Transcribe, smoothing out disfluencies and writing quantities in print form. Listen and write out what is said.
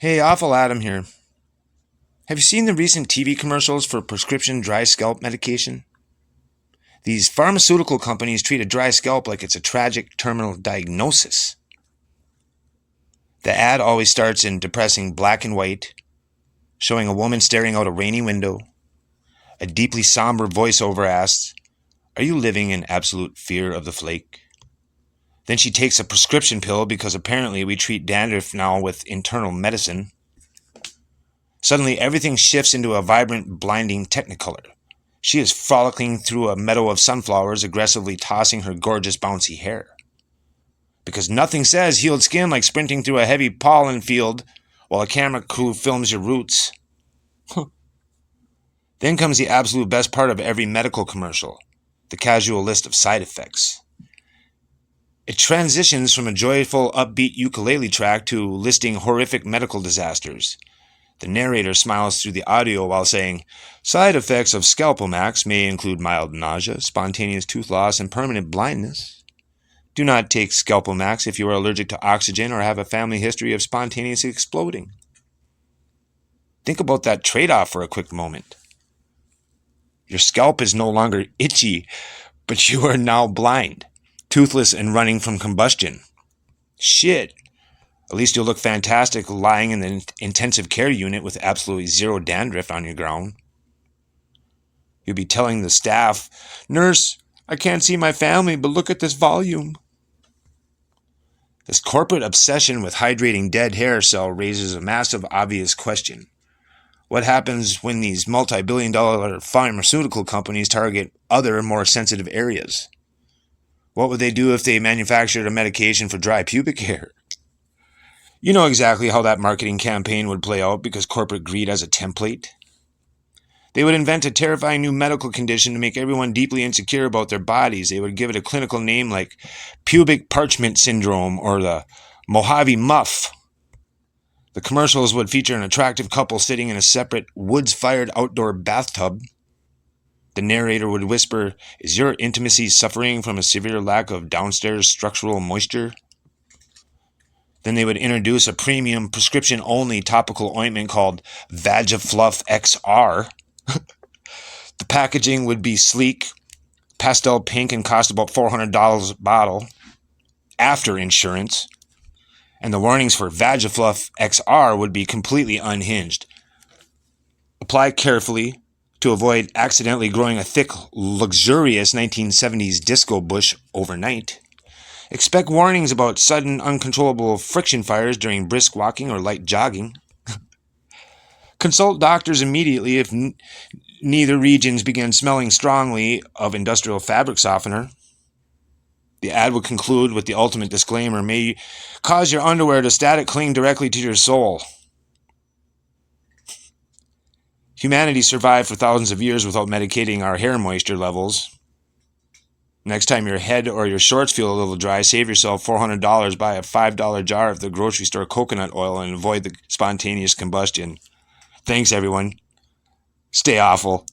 Hey, Awful Adam here. Have you seen the recent TV commercials for prescription dry scalp medication? These pharmaceutical companies treat a dry scalp like it's a tragic terminal diagnosis. The ad always starts in depressing black and white, showing a woman staring out a rainy window. A deeply somber voiceover asks, "Are you living in absolute fear of the flake?" Then she takes a prescription pill because apparently we treat dandruff now with internal medicine. Suddenly, everything shifts into a vibrant, blinding technicolor. She is frolicking through a meadow of sunflowers, aggressively tossing her gorgeous, bouncy hair. Because nothing says healed skin like sprinting through a heavy pollen field while a camera crew films your roots. Then comes the absolute best part of every medical commercial, the casual list of side effects. It transitions from a joyful, upbeat ukulele track to listing horrific medical disasters. The narrator smiles through the audio while saying, "Side effects of Scalpomax may include mild nausea, spontaneous tooth loss, and permanent blindness. Do not take Scalpomax if you are allergic to oxygen or have a family history of spontaneous exploding." Think about that trade-off for a quick moment. Your scalp is no longer itchy, but you are now blind, toothless, and running from combustion. Shit. At least you'll look fantastic lying in the intensive care unit with absolutely zero dandruff on your gown. You'll be telling the staff, "Nurse, I can't see my family, but look at this volume." This corporate obsession with hydrating dead hair cell raises a massive, obvious question. What happens when these multi-billion-dollar pharmaceutical companies target other, more sensitive areas? What would they do if they manufactured a medication for dry pubic hair? You know exactly how that marketing campaign would play out because corporate greed has a template. They would invent a terrifying new medical condition to make everyone deeply insecure about their bodies. They would give it a clinical name like pubic parchment syndrome or the Mojave Muff. The commercials would feature an attractive couple sitting in a separate woods-fired outdoor bathtub. The narrator would whisper, "Is your intimacy suffering from a severe lack of downstairs structural moisture?" Then they would introduce a premium prescription-only topical ointment called Vagi Fluff Xr. The packaging would be sleek, pastel pink, and cost about $400 a bottle, after insurance. And the warnings for Vagi Fluff Xr would be completely unhinged. Apply carefully to avoid accidentally growing a thick, luxurious 1970s disco bush overnight. Expect warnings about sudden, uncontrollable friction fires during brisk walking or light jogging. Consult doctors immediately if neither regions begin smelling strongly of industrial fabric softener. The ad would conclude with the ultimate disclaimer: "May cause your underwear to static cling directly to your soul." Humanity survived for thousands of years without medicating our hair moisture levels. Next time your head or your shorts feel a little dry, save yourself $400, buy a $5 jar of the grocery store coconut oil, and avoid the spontaneous combustion. Thanks, everyone. Stay awful.